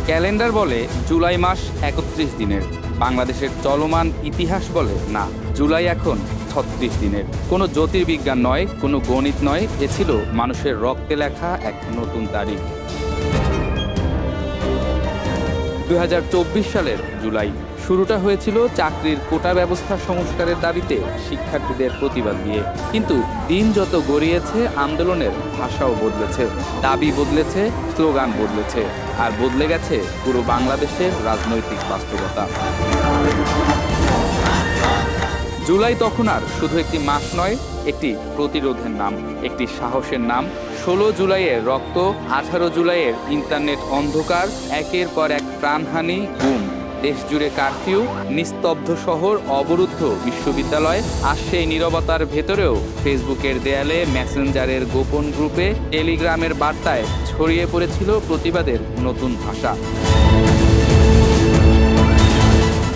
Calendar বলে জুলাই মাস ৩১ দিনের, বাংলাদেশের চলমান ইতিহাস বলে না, জুলাই এখন ৩৬ দিনের। কোনো জ্যোতির্বিজ্ঞান নয়, কোনো গণিত নয়, এ ছিল মানুষের রক্তে লেখা এক নতুন তারিখ। ২০২৪ সালের জুলাই শুরুটা হয়েছিল চাকরির কোটা ব্যবস্থা সংস্কারের দাবিতে শিক্ষার্থীদের প্রতিবাদ দিয়ে। কিন্তু দিন যত গড়িয়েছে আন্দোলনের ভাষাও বদলেছে, দাবি বদলেছে, স্লোগান বদলেছে, আর বদলে গেছে পুরো বাংলাদেশের রাজনৈতিক বাস্তবতা। জুলাই তখন আর শুধু একটি মাস নয়, একটি প্রতিরোধের নাম, একটি সাহসের নাম। ১৬ জুলাইয়ের রক্ত, ১৮ জুলাইয়ের ইন্টারনেট অন্ধকার, একের পর এক প্রাণহানি, গুম, দেশজুড়ে কারফিউ, নিস্তব্ধ শহর, অবরুদ্ধ বিশ্ববিদ্যালয়, আর সেই নীরবতার ভেতরেও ফেসবুকের দেয়ালে, মেসেঞ্জারের গোপন গ্রুপে, টেলিগ্রামের বার্তায় ছড়িয়ে পড়েছিল প্রতিবাদের নতুন ভাষা।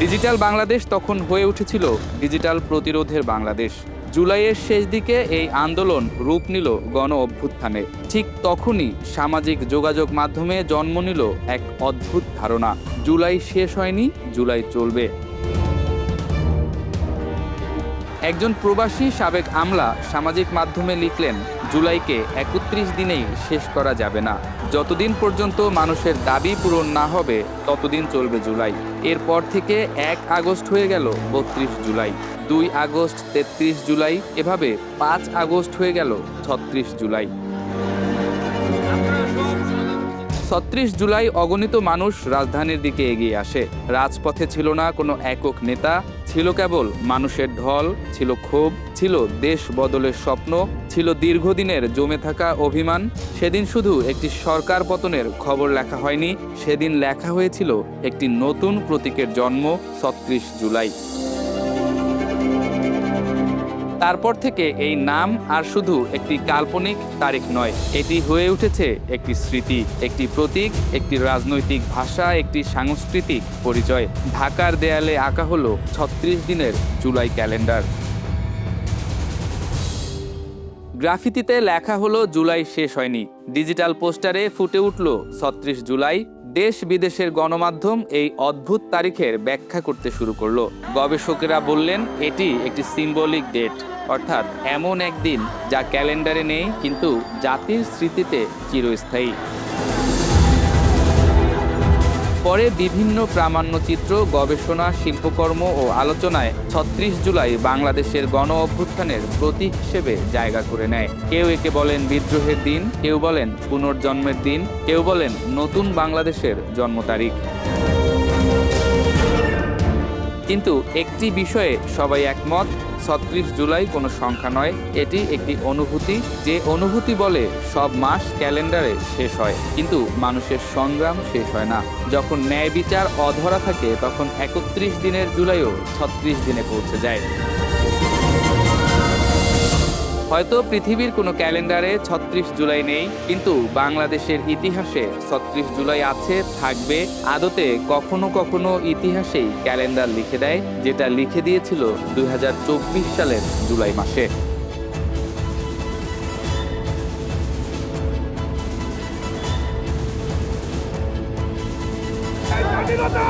ডিজিটাল বাংলাদেশ তখন হয়ে উঠেছিল ডিজিটাল প্রতিরোধের বাংলাদেশ। জুলাইয়ের শেষ দিকে এই আন্দোলন রূপ নিল গণ অভ্যুত্থানে। ঠিক তখনই সামাজিক যোগাযোগ মাধ্যমে জন্ম নিল এক অদ্ভুত ধারণা, জুলাই শেষ হয়নি, জুলাই চলবে। একজন প্রবাসী সাবেক আমলা সামাজিক মাধ্যমে লিখলেন, জুলাইকে ৩১ দিনেই শেষ করা যাবে না, যতদিন পর্যন্ত মানুষের দাবি পূরণ না হবে ততদিন চলবে জুলাই। এরপর থেকে ১ আগস্ট হয়ে গেল ৩২ জুলাই, ২ আগস্ট ৩৩ জুলাই, এভাবে ৫ আগস্ট হয়ে গেল ৩৬ জুলাই। ৩৬ জুলাই অগণিত মানুষ রাজধানীর দিকে এগিয়ে আসে। রাজপথে ছিল না কোনো একক নেতা, ছিল কেবল মানুষের ঢল, ছিল ক্ষোভ, ছিল দেশ বদলের স্বপ্ন, ছিল দীর্ঘদিনের জমে থাকা অভিমান। সেদিন শুধু একটি সরকার পতনের খবর লেখা হয়নি, সেদিন লেখা হয়েছিল একটি নতুন প্রতীকের জন্ম, ৩৬ জুলাই। তারপর থেকে এই নাম আর শুধু একটি কাল্পনিক তারিখ নয়, এটি হয়ে উঠেছে একটি স্মৃতি, একটি প্রতীক, একটি রাজনৈতিক ভাষা, একটি সাংস্কৃতিক পরিচয়। ঢাকার দেয়ালে আঁকা হলো ৩৬ দিনের জুলাই ক্যালেন্ডার। গ্রাফিতিতে লেখা হলো জুলাই শেষ হয়নি, ডিজিটাল পোস্টারে ফুটে উঠল ৩৬ জুলাই। দেশ বিদেশের গণমাধ্যম এই অদ্ভুত তারিখের ব্যাখ্যা করতে শুরু করলো। গবেষকেরা বললেন এটি একটি সিম্বলিক ডেট, অর্থাৎ এমন একদিন যা ক্যালেন্ডারে নেই কিন্তু জাতির স্মৃতিতে চিরস্থায়ী। পরে বিভিন্ন প্রামাণ্যচিত্র, গবেষণা, শিল্পকর্ম ও আলোচনায় ৩৬ জুলাই বাংলাদেশের গণ অভ্যুত্থানের প্রতীক হিসেবে জায়গা করে নেয়। কেউ একে বলেন বিদ্রোহের দিন, কেউ বলেন পুনর্জন্মের দিন, কেউ বলেন নতুন বাংলাদেশের জন্ম তারিখ। কিন্তু একটি বিষয়ে সবাই একমত, ৩৬ জুলাই কোনো সংখ্যা নয়, এটি একটি অনুভূতি। যে অনুভূতি বলে সব মাস ক্যালেন্ডারে শেষ হয়, কিন্তু মানুষের সংগ্রাম শেষ হয় না। যখন ন্যায় বিচার অধরা থাকে তখন ৩১ দিনের জুলাইও ৩৬ দিনে পৌঁছে যায়। হয়তো পৃথিবীর কোনো ক্যালেন্ডারে ৩৬ জুলাই নেই, কিন্তু বাংলাদেশের ইতিহাসে ৩৬ জুলাই আছে, থাকবে। আদতে কখনো কখনো ইতিহাসেই ক্যালেন্ডার লিখে দেয়, যেটা লিখে দিয়েছিল ২০২৪ সালের জুলাই মাসে। স্বাধীনতা!